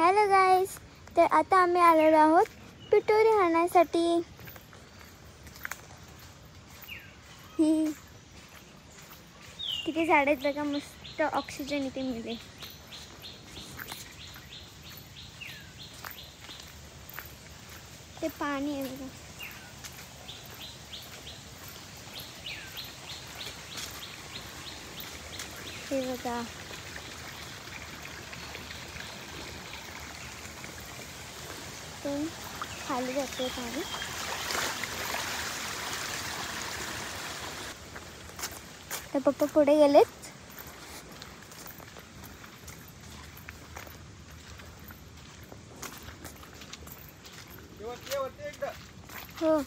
Hello guys, तर आता आम्ही आलेलो आहोत पिटोरी आणण्यासाठी। ही किती झाड आहेत बघा, मस्त ऑक्सिजन इथे मिळेल। ते पाणी आहे बघा, हे बघा पण खाली जाते पाणी। तर पप्पा पुढे गेलेत। हो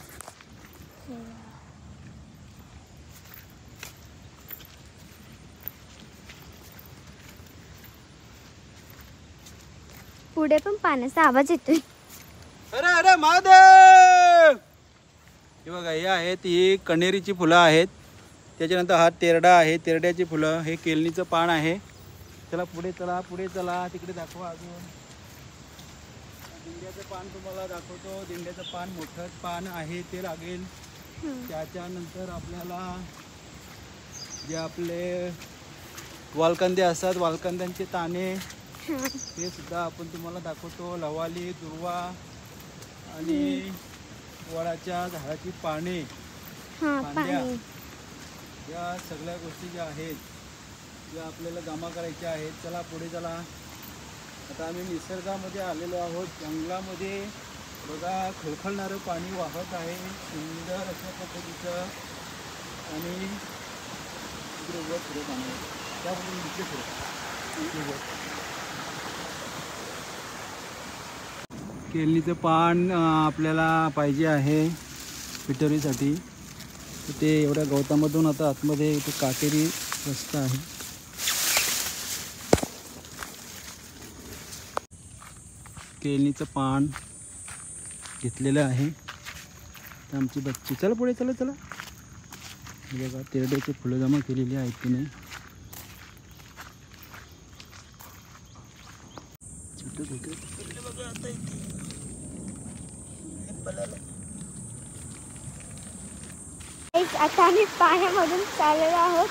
पुढे पण पाण्याचा आवाज येतोय। अरे अरे महादेव! हे बघा, हे आहेत, ही कण्हेरीची फुलं आहेत। त्याच्यानंतर हा तेरडा आहे, तेरड्याची फुलं। हे केलनीचं पान आहे। चला पुढे चला, पुढे चला, तिकडे दाखवा अजून। दिंड्याचं पान तुम्हाला दाखवतो। दिंड्याचं पान मोठं पान आहे, ते लागेल। त्याच्यानंतर आपल्याला जे आपले वालकंदे असतात, वालकंद्यांचे ताने, हे सुद्धा आपण तुम्हाला दाखवतो। लवाली, दुर्वा आणि वडाच्या झाडाची पाने, फांद्या, या सगळ्या गोष्टी ज्या आहेत त्या आपल्याला जमा करायच्या आहेत। चला पुढे चला। आता आम्ही निसर्गामध्ये आलेलो आहोत, जंगलामध्ये। बघा, खळखळणारं पाणी वाहत आहे, सुंदर अशा पद्धतीचं। आणि पुढे पाणी त्याबरोबर केळीचं पान आपल्याला पाहिजे आहे पिटोरीसाठी। ते एवढ्या गवतामधून आता आतमध्ये इथे काटेरी रस्ता आहे। केळीचं पान घेतलेलं आहे। तर आमची बच्ची, चला पुढे चला चला। बघा, तेरड्याची फुलं जमा केलेली आहेत तिने। आता आम्ही पाण्यामधून चाललेलो आहोत।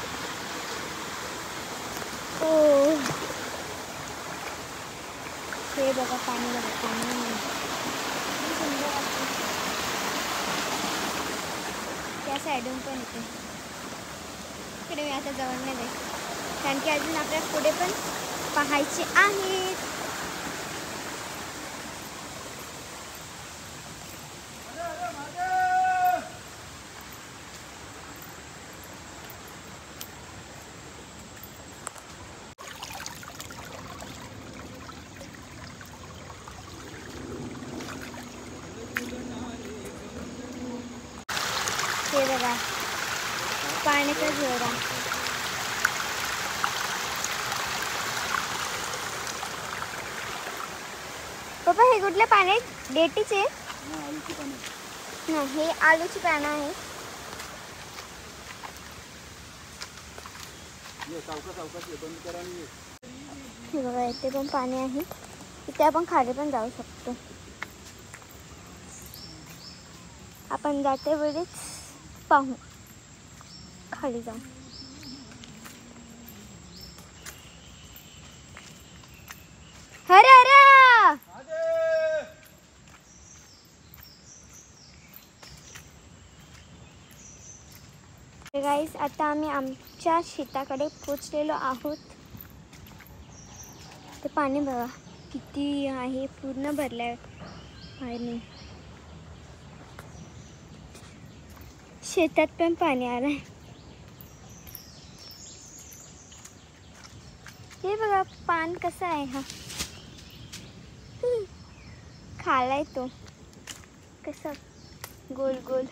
हे बघा पाणी, बघा पाणी सुंदर आहे। त्या साईडून पण येते, इकडे मी आता जवळ नाही जाईल, कारण की अजून आपल्याला पुढे पण पाहायचे आहेत। हे बघा पाण्याचा झरा। पप्पा, हे कुठले पाने आहेत? डेटीचे? हा, हे आलूची पानं आहेत। हे बघा, इथे पण पाणी आहे। इथे आपण खाली पण जाऊ शकतो। आपण जाते वेळेस पाहू खाली जाऊन। हरे हरे गाईस, आता आम्ही आमच्या शेताकडे पोचलेलो आहोत। ते पाणी बघा किती आहे, पूर्ण भरलंय पाणी। शेतात पण पाणी आलंय। हे बघा पान कसं आहे, हा खालाय तो कसा गोल गोल।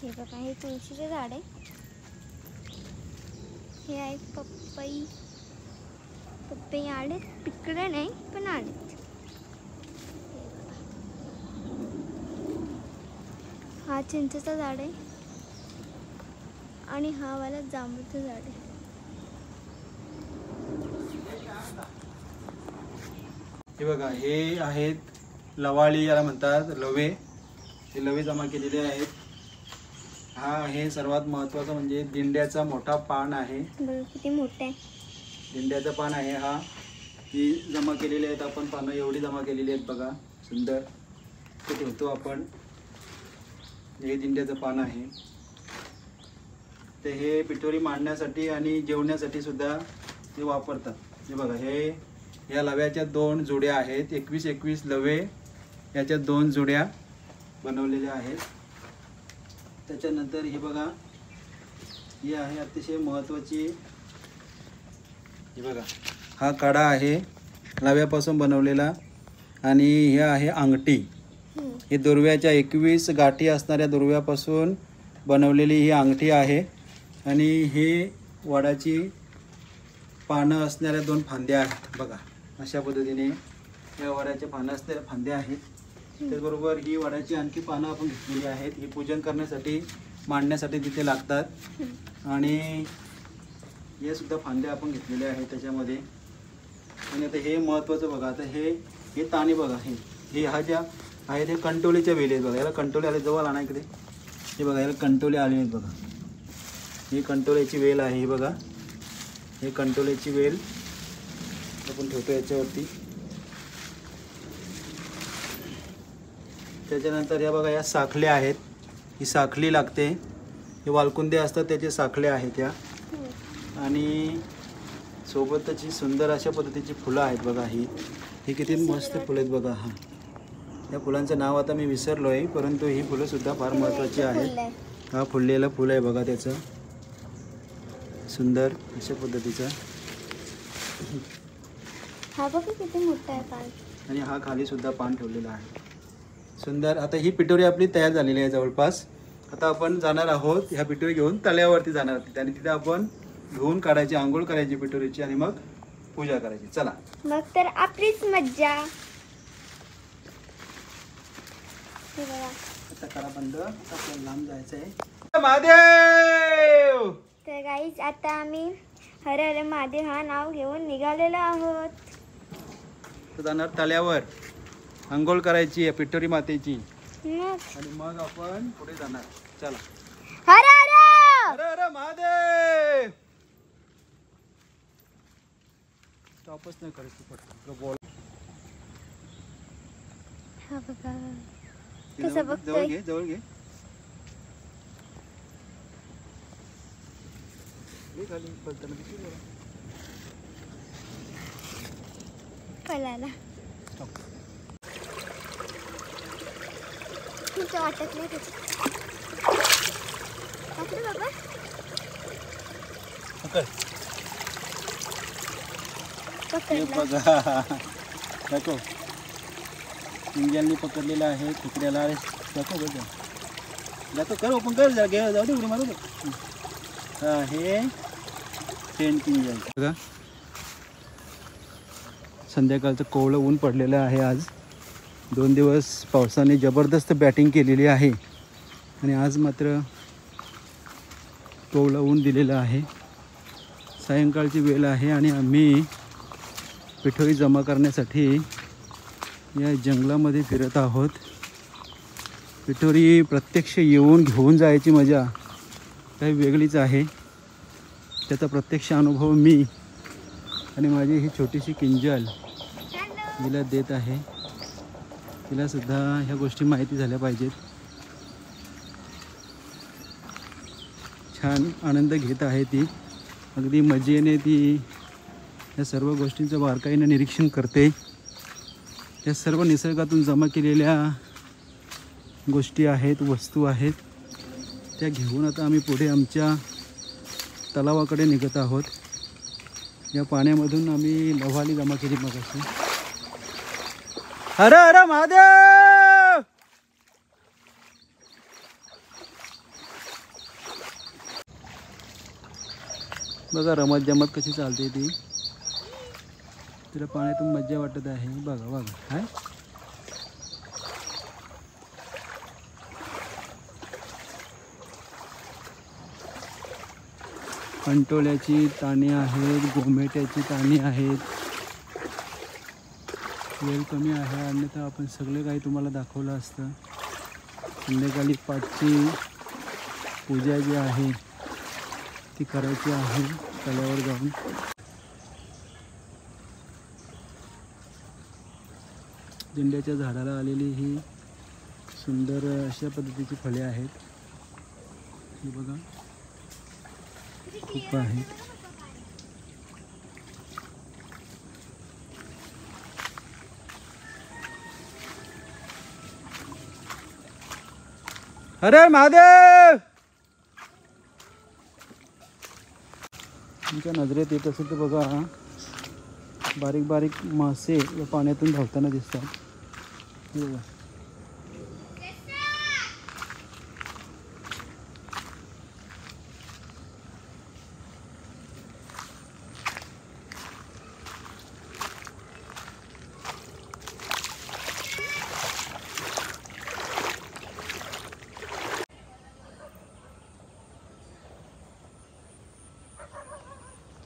हे बघा, हे तुळशीचे झाड आहे। हे आहे पपई, चाफे आलेत, पिकले नाही पण आलेत. हा चिंचेचा झाड आहे आणि हा वाला जांभूळचं झाड आहे. हे बघा, हे आहेत लवाळी याला म्हणतात, लवे. हे लवे जमा केलेले आहेत. हा आहे सर्वात महत्त्वाचं म्हणजे दिंड्याचा मोठा पान आहे. बघा किती मोठा आहे. दिंड्याचं पान आहे हा. ही जमा केलेली आहेत आपण, पानं एवढी जमा केलेली आहेत बघा, सुंदर. ते ठेवतो आपण. हे दिंड्याचं पान आहे. ते हे पिठोरी मांडण्यासाठी आणि जेवण्यासाठी सुद्धा ते वापरतात. हे बघा, हे या लव्याच्या 2 जोड्या आहेत. 21 लवे याच्या 2 जोड्या बनवलेल्या आहेत. त्याच्यानंतर हे बघा, ही आहे अतिशय महत्त्वाची. हे बघा, हा कडा आहे लव्यापासून बनवलेला आणि हे आहे अंगठी. ही दुर्व्याच्या 21 गाठी असणाऱ्या दुर्व्यापासून बनवलेली ही अंगठी आहे. आणि हे वडाची पानं असणाऱ्या 2 फांद्या आहेत बघा. अशा पद्धतीने या वडाच्या पानं असणाऱ्या फांद्या आहेत. त्याचबरोबर ही वडाची आणखी पानं आपण घेतलेली आहेत. ही पूजन करण्यासाठी, मांडण्यासाठी तिथे लागतात. आणि हे सुद्धा फांद्या आपण घेतलेल्या आहेत त्याच्यामध्ये. आणि आता हे महत्त्वाचं बघा, आता हे ताणी बघा, हे हा ज्या आहेत हे कंटोलीच्या वेली आहेत बघा. याला कंटोले आले, जवळ आणा इकडे. हे बघा, याला कंटोले आले आहेत बघा. ही कंटोल्याची वेल आहे. ही बघा, हे कंटोल्याची वेल आपण ठेवतो याच्यावरती. त्याच्यानंतर या बघा, या साखल्या आहेत. ही साखली लागते. हे वालकुंदे असतात त्याचे साखल्या आहेत या. आणि सोबतच ही सुंदर अशा पद्धतीची फुलं आहेत बघा. ही किती मस्त फुलं आहेत बघा. हा, या फुलांचं नाव आता मी विसरलो आहे, परंतु ही फुलं सुद्धा फार महत्त्वाची आहेत. हा फुललेला फुल आहे बघा त्याचं, सुंदर अशा पद्धतीचा. हा बघा किती मोठा आहे पान. आणि हा खाली सुद्धा पान ठेवलेला आहे, सुंदर. आता ही पिठोरी आपली तयार झालेली आहे जवळपास. आता आपण जाणार आहोत, ह्या पिठोरी घेऊन तळ्यावरती जाणार आहोत आणि तिथे आपण धुवून काढायची, आंघोळ करायची पिठोरीची आणि मग पूजा करायची. चला मग तर आपलीच मज्जा. आता करा बंद, आता आपल्याला लांब जायचं आहे. महादेव. तर गाईज आता आम्ही हर हर महादेव हा नाव घेऊन निघालेलो आहोत. जाणार तळ्यावर, आंघोळ करायची आहे पिठोरी मातेची मग आणि मग आपण पुढे जाणार. चला. हर हर हर हर महादेव. स्टॉपच नाही करायची, पटकन बोल. हा बघा कसं जवळ बघतोय. घे, जवळ घे. पळाला तुमच्या वाटत नाही त्याची. पकडू बाबा. पकड. हे पकडला. बघा, दाखव. इंजननी पकडलेलं आहे तुकड्याला. दाखव बघा, दाखव, कर ओपन कर, घे, जाऊ दे, उडी मारू दे. हा, हे टेंट इंजन बघा. संध्याकाळचं कोवळं ऊन पडलेलं आहे. आज 2 दिवस पावसाने जबरदस्त बॅटिंग केलेली आहे आणि आज मात्र कोवळं ऊन दिलेलं आहे. सायंकाळची वेळ आहे आणि आम्ही पिठोरी जमा करण्यासाठी या जंगलामध्ये फिरत आहोत. पिठोरी प्रत्यक्ष येऊन घेऊन जायची मजा काही वेगळीच आहे. त्याचा प्रत्यक्ष अनुभव मी आणि माझी ही छोटीशी किंजल हिला देत आहे. तिलासुद्धा ह्या गोष्टी माहिती झाल्या पाहिजेत. छान आनंद घेत आहे ती, अगदी मजेने ती या सर्व गोष्टींचं बारकाईनं निरीक्षण करते. या सर्व निसर्गातून जमा केलेल्या गोष्टी आहेत, वस्तू आहेत, त्या घेऊन आता आम्ही पुढे आमच्या तलावाकडे निघत आहोत. या पाण्यामधून आम्ही लव्हाली जमा केली मगाशी. हर हर महादेव. बघा रमत जमत कशी चालते ती. तिला पाण्यातून मज्जा वाटत आहे. बघा बघा हाय. कंटोळ्याची ताने आहेत, गोमेट्याची ताने आहेत. वेळ कमी आहे, अन्यथा आपण सगळे काही तुम्हाला दाखवलं असतं. संध्याकाळी 5ची पूजा जी आहे ती करायची आहे तळ्यावर जाऊन. दिंड्याच्या झाडाला आलेली ही सुंदर अशा पद्धतीची फळे आहेत. हे बघा खूप आहेत. अरे महादेव, तुमच्या नजरेत येत असेल तर बघा, बारीक बारीक मासे या पाण्यातून धावताना दिसतात. हे बघा.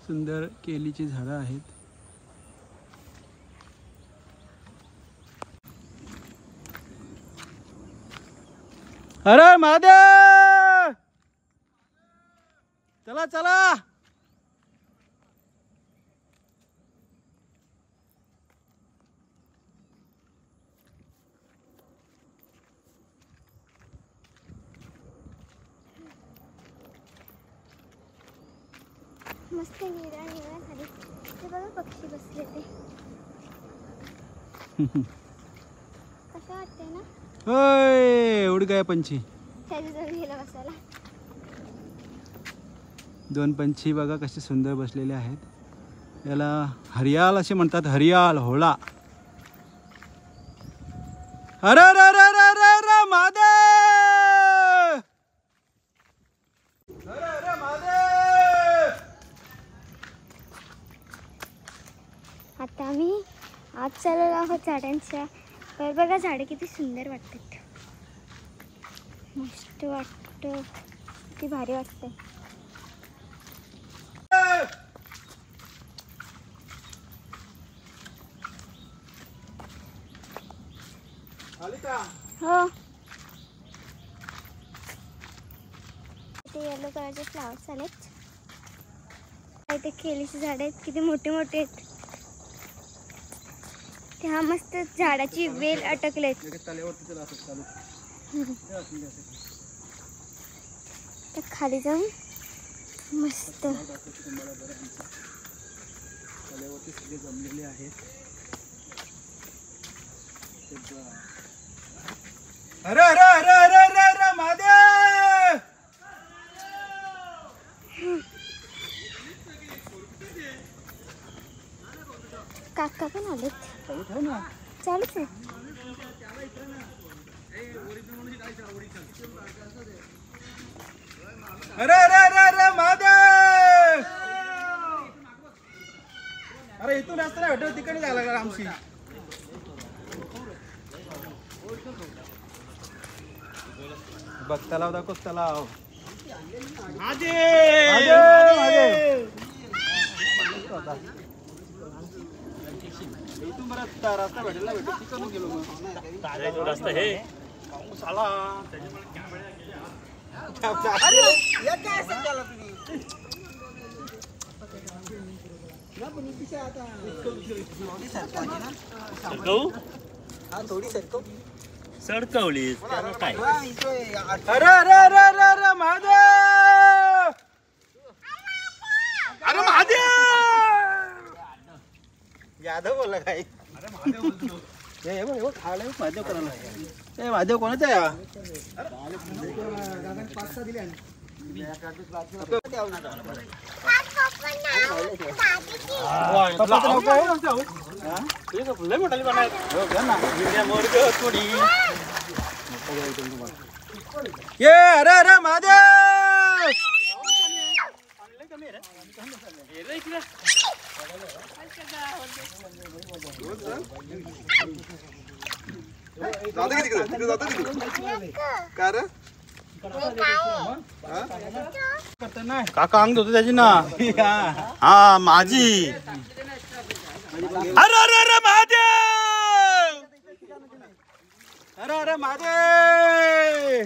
सुंदर केलीची झाडं आहेत. अरे महादेव, चला चला. मस्त निळा निळा झाली. ते बघा पक्षी बसले ते. कसं वाटतंय ना. होय, उड काय पंछी. त्याच्याजवळ गेला बसायला. 2 पंछी बघा कसे सुंदर बसलेले आहेत. याला हरियाल असे म्हणतात. हरियाल होळा. अरे रे रे रे रे रे महादेव, अरे रे महादेव. आता आम्ही आज चाललो आहोत झाडांच्या. पण बघा झाडे किती सुंदर वाटतात. मस्त वाटतं, किती भारी वाटतं. हो, इथे येलो कलरचे फ्लावर्स आलेत. इथे केळीची झाड आहेत, किती मोठे मोठे आहेत. त्या मस्त झाडाची वेल अटकलेत. तर खाली जाऊन मस्त जमलेले आहेत. अरे अरे अरे अरे अरे अरे महादेव. काका पण आलेत. चालूच आहे. अरे अरे अरे अरे महादेव. अरे इथून रस्ता भेटव, तिकडे जायला लागला आमची. बघ तलाव दाखव, तलाव. इथून बरं रस्ता भेटला तिकडून गेलो मग. रस्ता हे सडकवलीस काय. अरे अरे अरे अरे अरे महादेव, अरे महादेव. यादव बोला काय. महादेव करायला. ए महादेव कोणाचा आहे? ये अरे अरे महादेव. काका अंग होतो त्याची ना. हा माझी. अरे अरे अरे महादेव. अरे अरे महादेव.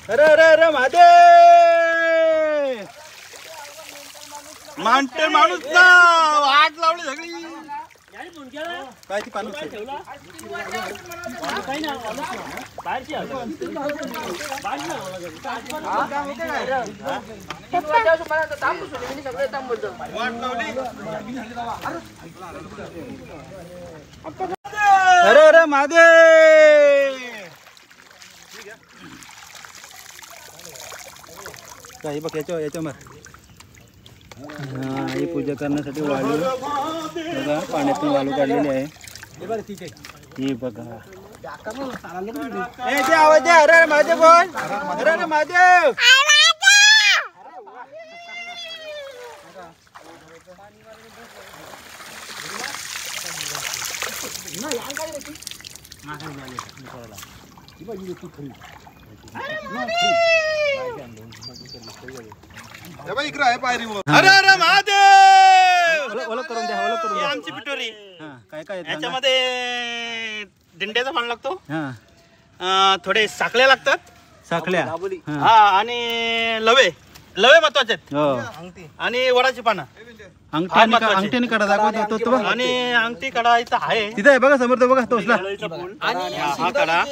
अरे अरे अरे महादेव. मांटे माणूस ना वाट लावली सगळी. काय ती पाणी अरे अरे महादेव. काही बघ याच्या मार. ही पूजा करण्यासाठी वाळू बघा पाण्यातून वाळू काढलेली आहे. ही बघा आवाज द्या. अरे महादेव बोल. अरे अरे महादेव. अरे अरे महादेव. ओळख करून द्या. ओळख करून द्या. आमची पिटोरी. काय काय याच्यामध्ये दिंड्याचा पान लागतो. थोडे साखळ्या लागतात. साखळ्या. हा आणि लवे महत्वाचे आहेत. आणि वडाची पानं. अंगठ्याने कडा दाखवतो तो बघ. आणि अंगठी कडा इथं आहे. तिथे आहे बघा समोर तो बघा तोसला. हा कडा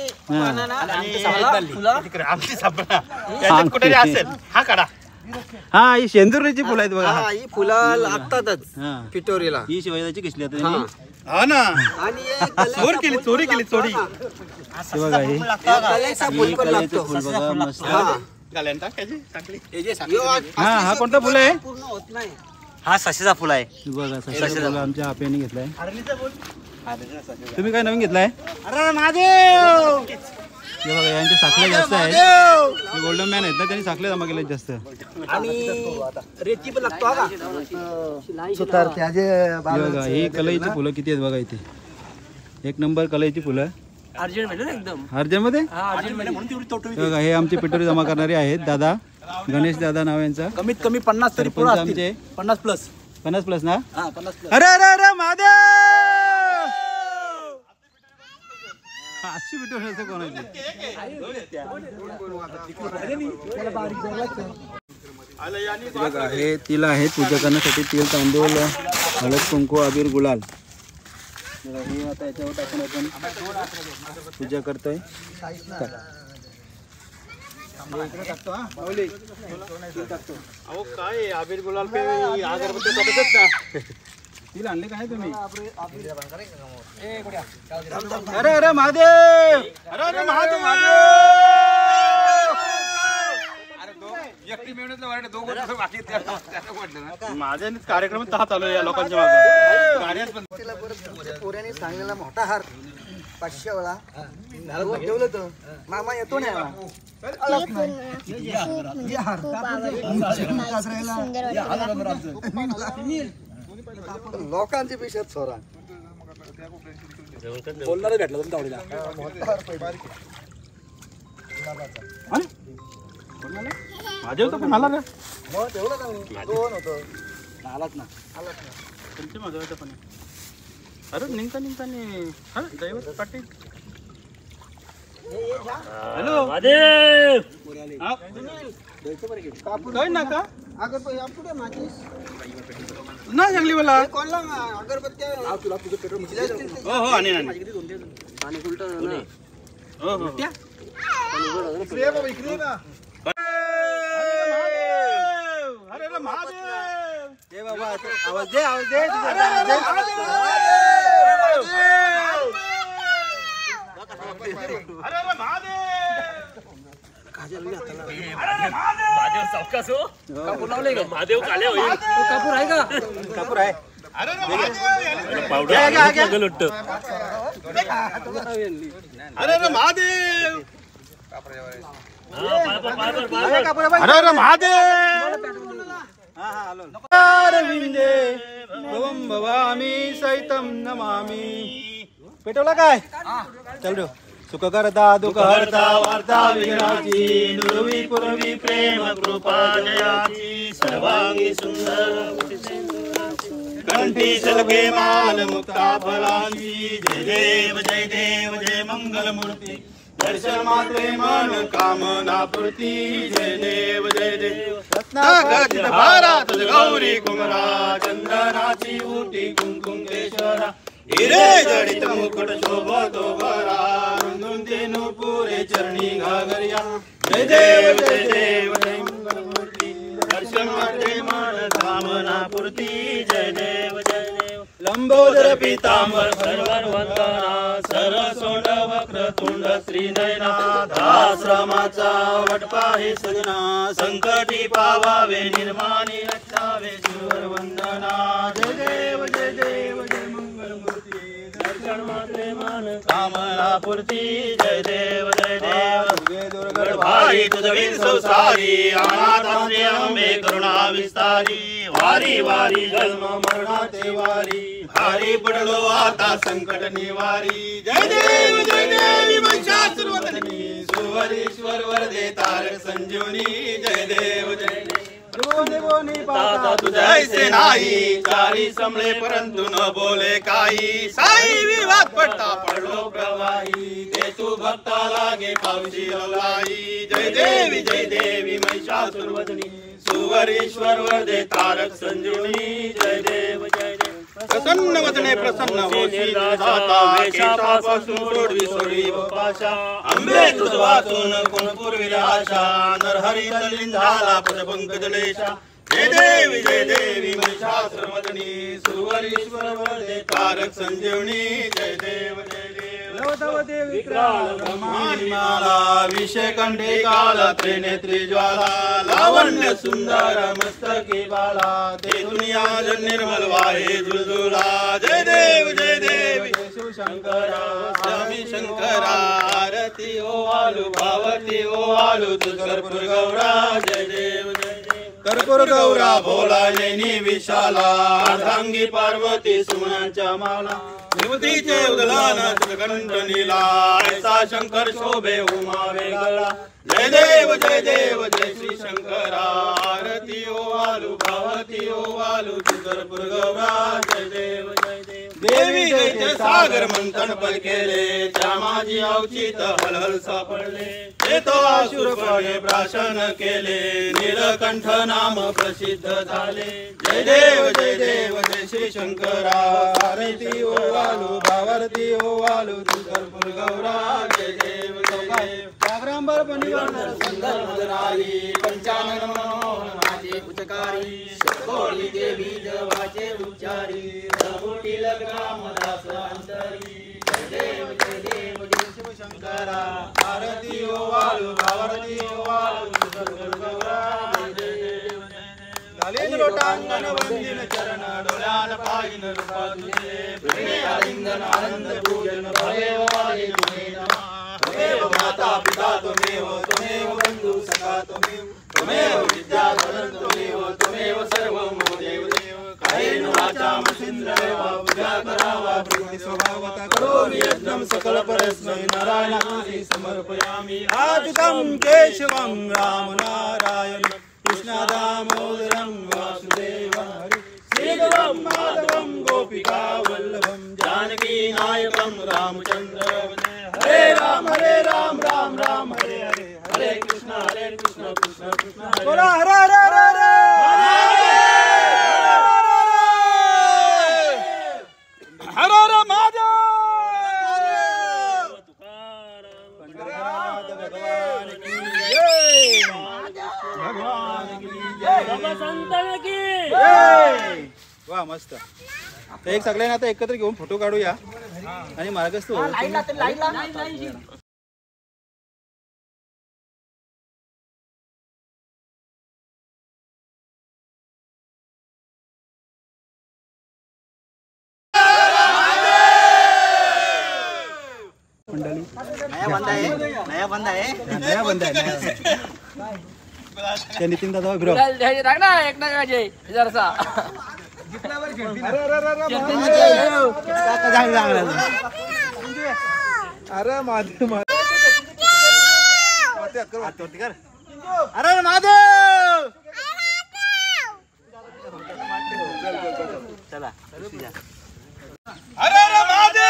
आमची सापडा त्याच्यात कुठे असेल हा कडा. हा ही शेंदुरीची फुलं आहेत बघा. ही फुलं लागतातच पिटोरीला. ही शिवाजी घेतली आता. हा ना आणि चोरी केली चोरी. बघा ही कलेचं फुल बघा मस्त. हा कोणता फुल आहे. पूर्ण होत नाही. हा सशीचा फुल आहे. बघा सशीचा फुल आमच्या आप्याने घेतलाय. तुम्ही काय नवीन घेतलाय. अरे महादेव. हे बघा यांच्या साखळ्या जास्त आहेत. गोल्डन मॅन आहेत ना त्यांनी साखळ्या जमा केल्या जास्त. आणि रेती पण लागतो हा सुतार बघा ही कलईची फुलं किती आहेत बघा इथे. एक नंबर कलईची फुलं. अर्जंट मध्ये एकदम अर्जंट मध्ये. बघा हे आमचे पिटोरी जमा करणारे आहेत दादा. गणेश दादा नाव यांचा. कमीत कमी 50 तरी सरपंच आमचे 50 प्लस. 50 प्लस ना. 50 प्लस. अरे अरे अरे महादेव. अशी पिटोरी असं कोणाची. बघा हे तिल आहे पूजा करण्यासाठी. तेल तांदूळ हळद कुंकू अबीर गुलाल. हे आता याच्यावर टाकून आपण पूजा करतोय. अहो काय अबीर गुलाल पे अगरबत्ती सोबतच ना. तिल आणले काय तुम्ही. अरे अरे महादेव. अरे अरे महादेव. माझ्या कार्यक्रम तहा चालू आहे या लोकांच्या मागे. पोऱ्याने सांगलेला मोठा हार 500 वेळा ठेवलं तर मामा येतो ना. लोकांची पेक्षा चोरा बोलणारच भेटला तुम्ही तावडीला. महादेव तर पण आला ना. दोन होतं. आलाच ना. तुमच्या मागे पण. अरे निघता दैवत पाटील. हॅलो महादेव. काय ना का अगरबत्ती माझी नाही सांगली मला. कोणला अगरबत्ती तुला तुझं पेट्रोल हो हो आणि आणि उलट हो हो अरे महादेव. दे बाबा आवाज दे. आवाज दे. अरे महादेव सावकाश हो. कापूर लावले का. महादेव काले होईल. कापूर आहे का. कापूर आहे. अरे पावडर अरे महादेव. हर हर महादेव. अरविंदे भवं भवामी सहितं नमामि. पेटवला काय चल रे. सुख करता दुःख हरता वार्ता विघ्नाची नुरवी पुरवी प्रेम कृपा जयाची सर्वांगी सुंदर कंठी सलगे माल मुक्ता फलांची. जय देव जय मंगल मूर्ती. दर्शन मात्रे मन कामना पूर्ती. जय देव रत्नागत भारात गौरी कुमरा. चंदनाची उटी कुंकुमेश्वरा. हिरे जडित मुकुट शोभतो बरा. रुंदीनु पुरे चरणी घागरिया. जय देव जय मंगल मूर्ती. दर्शन मात्रे मन कामना पूर्ती. जय देव लंबोदर पीतांबर सर्वर वंदना. सरसोंड वक्रतुंड श्रीनयना. आश्रमाचा वटपा हे सजना. संकटी पावावे निर्माणी रक्षावे शिवर वंदना. जय देव जय मंगल मूर्ती. दर्शन मात्रे मन कामना पूर्ती. जय देव दुर्गड भाई तुझवीर संसारी. अनाथांचे अंबे करुणा विस्तारी. वारी वारी जन्म मरणाचे वारी. भारी पडलो आता संकट निवारी. जय देवी महिषासुरवदनी. सुवरीश्वर वरदे तारक संजीवनी. जय देव ताता तुझे ऐसे नाही. चारी समळे परंतु न बोले काही. साई विवाद पडता पडलो प्रवाही. ते तू भक्ता लागे पावशी लाई. जय देवी महिषासुरवदनी. सुवरीश्वर वरदे तारक संजीवनी. जय देव प्रसन्न वदने प्रसन्न होशी दाता. केशापासून सोडवी सोडवी पाशा. अंबे तुझ वाचून कोण पूर्वी आशा. नरहरी तल्लीन झाला पद पंकजलेशा. जय देवी महिषासुरमर्दिनी. सुवरीश्वर वरदे तारक संजीवनी. जय देव विक्राल ब्रह्माला. विषय कंठे काला. त्रिनेत्री ज्वाला. लावण्य सुंदर मस्तकी बाला. ते दुनिया निर्मल वाहे झुलझुला. जय देव शिव शंकरा. स्वामी शंकरा. आरती ओ आलू भावती ओ आलू तू कर्पूर गौरा. जय देव कर्पूर गौरा. भोला नैनी विशाला. अर्धांगी पार्वती सुमनांच्या माला. विभूतीचे उदलान कंठ नीला. ऐसा शंकर शोभे उमा वेगळा. जय देव जय श्री शंकरा. आरती ओ आलू भावती ओ आलू तू कर्पूर गौरा. जय देव देवी जयचे सागर मंथन पल केले. त्या माझी अवचित हलहल सापडले. ते तो आशुरपणे प्राशन केले. नीलकंठ नाम प्रसिद्ध झाले. जय देव जय श्री शंकरा. आरती ओ आलू भावारती ओ आलू तू कर्पूर गौरा. जय देव जागरांबर बनिवार सुंदर मदराई. पंचानन मनोहर माझे उचकारी. शकोळी देवी जवाचे उच्चारी. रघुटी लग्नामदास अंतरी. जय देव शिव शंकरा. आरती ओ आलू भावारती ओ आलू तू कर्पूर गौरा. जय देव कालीन लोटांगण वंदिन चरण. डोळ्यान पाहिन रूपा तुझे. प्रेमे आलिंगन आनंद पूजन. भवेव वाले तुमे नमा. त्वमेव माता पिता त्वमेव बंधु सखा त्वमेव विद्याधरं त्वमेव सर्वं देव. कायेन वाचा मसिंद्र पूजा करावा. प्रकृती स्वभावता करोमि यज्ञं सकल परस्मै. नारायणाय समर्पयामि. आदितं केशवं राम नारायण. कृष्ण दामोदरं वासुदेवं हरि. श्रीधरं माधवं गोपिका वल्लभं. जानकी नायकं रामचंद्र. हरे राम राम राम हरे हरे. हरे कृष्ण कृष्ण कृष्ण हरे. बोला हरे हरे हरे हर हर महादेव. भगवान की जय. भगवान की जय. संतान की जय. वा मस्त. तर एक सगळ्यांना आता एकत्र घेऊन फोटो काढूया आणि मार्गस्थ होऊ. मंडळी. नया बंदा आहे, नया बंदा आहे. नया बंद आहे त्या नितीन दादा ब्रो. टाक ना एक ना जरासा अरे महादेव अरे महादेव चला हर हर महादेव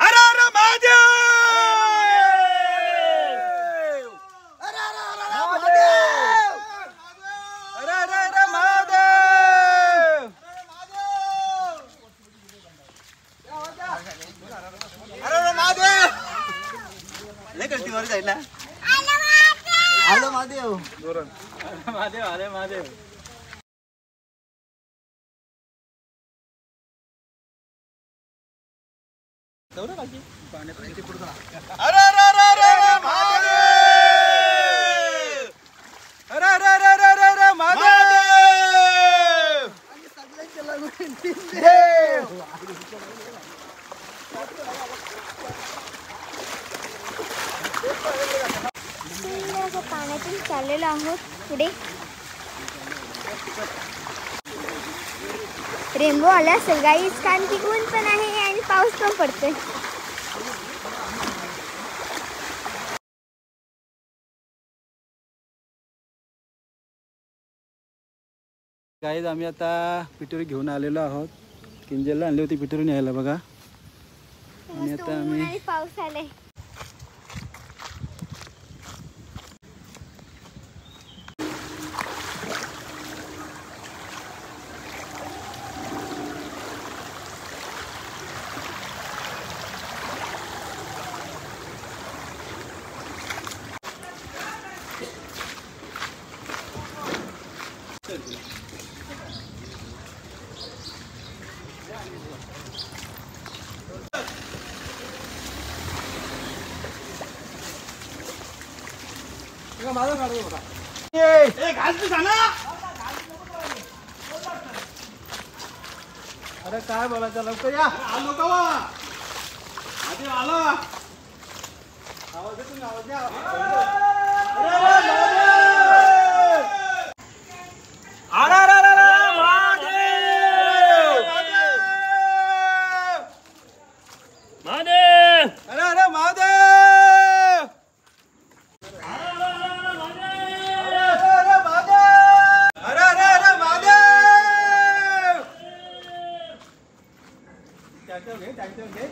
हर हर महादेव अरे अरे महादेव. अरे महादेव लय कष्टी वर जाईल ना. आलो महादेव. महादेव अरे महादेव. हर हर हर हर महादेव अरे अरे अरे अरे अरे अरे महादेव. असं पाण्यातून चाललेलो आहोत पुढे. रेनबो आला असेल गाईस, कारण की ऊन पण आहे आणि पाऊस पण पडतोय. गाईज आम्ही आता पिटोरी घेऊन आलेलो आहोत. किंजलला आणली होती पिटोरी न्यायला बघा. आणि मस्त आता ऊन आम्ही आणि पाऊस आलाय. अरे काय बोलायचं लवकर या. आलो का आधी आलो आवाज येतो ना, आवाज द्या. अरे अरे महादेव. अरे अरे अरे महादेव. त्यांच्यावर घे.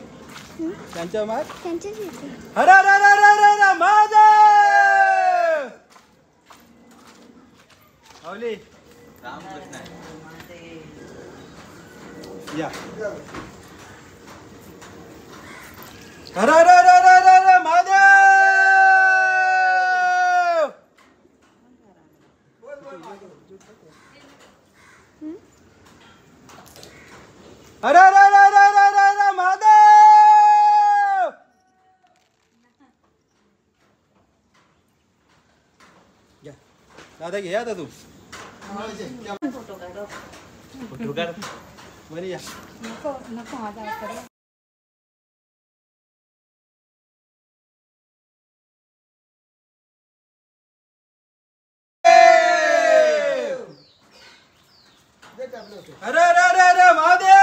त्यांच्यावर मार. त्यांचीच येते. अरे अरे अरे अरे अरे अरे महादेव. आवली या. अरे अरे अरे अरे अरे अरे महादेव. अरे अरे अरे अरे अरे अरे अरे महादेव. घ्या. दादा घे आता तू फोटो काढ. बरी या. अरे अरे अरे अरे महादेव.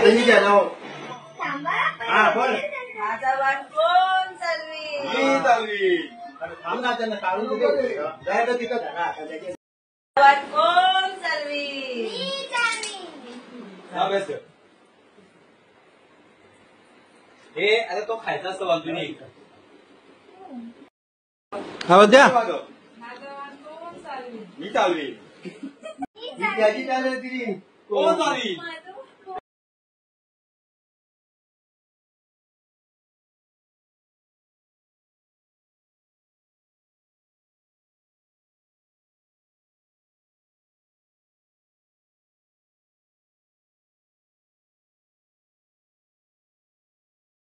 त्यांनी घ्या नाव. थांबा. हा बोल. माझा वाट कोण चालवी? मी चालवी. अरे थांब ना, त्यांना काढून दे. जायचं तिथं धरा. वाट कोण चालवी? मी चालवी. हा, बस. हे आता तो खायचा असतो बाजूने. हा द्या. माझा वाट कोण चालवी? मी चालवी. मी त्याची चालवी. कोण चालवी? माझा